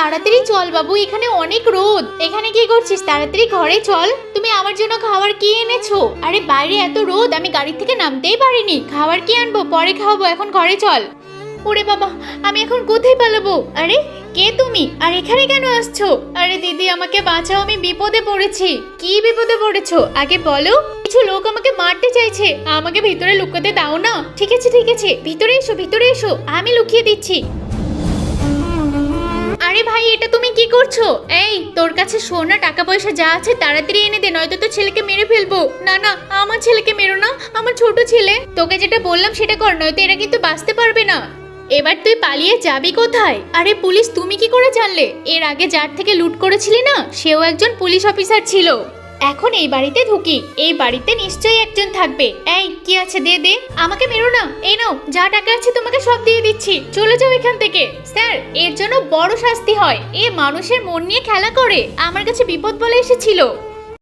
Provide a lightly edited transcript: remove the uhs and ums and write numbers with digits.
তাড়াতাড়ি চল বাবু, এখানে অনেক রোদ। এখানে কি করছিস? তাড়াতাড়ি ঘরে চল। তুমি আমার জন্য খাবার কি এনেছো? আরে বাইরে এত রোদ, আমি গাড়ি থেকে নামতেই পারিনি। খাবার কি আনবো? পরে খাওয়াবো, এখন ঘরে চল। ওরে বাবা, আমি এখন কোথায় পালাবো? আরে কে তুমি? আর এখানে কেন আসছো? আরে দিদি আমাকে বাঁচাও, আমি বিপদে পড়েছি। কি বিপদে পড়েছো আগে বলো। কিছু লোক আমাকে মারতে চাইছে, আমাকে ভিতরে লুকাতে দাও না। ঠিক আছে ঠিক আছে, ভিতরে এসো ভিতরে এসো, আমি লুকিয়ে দিচ্ছি। আরে ভাই, এটা তুমি কি করছো? এই তোর কাছে সোনা টাকা পয়সা যা আছে তাড়াতাড়ি এনে দে, নয়তো তোর ছেলেকে মেরে ফেলবো। না না, আমার ছেলেকে মেরো না, আমার ছোট ছেলে। তোকে যেটা বললাম সেটা কর, নয়তো এরা কিন্তু বাঁচতে পারবে না। এবার তুই পালিয়ে যাবি কোথায়? আরে পুলিশ, তুমি কি করে জানলে? এর আগে যার থেকে লুট করেছিলি না, সেও একজন পুলিশ অফিসার ছিল। এখন এই বাড়িতে ঢুকি, এই বাড়িতে নিশ্চয়ই একজন থাকবে। এই কি আছে দে দে, আমাকে মেরো না। এই নাও, যা টাকা আছে তোমাকে সব দিয়ে দিচ্ছি, চলে যাও এখান থেকে। স্যার, এর জন্য বড় শাস্তি হয়। এ মানুষের মন নিয়ে খেলা করে, আমার কাছে বিপদ বলে এসেছিল।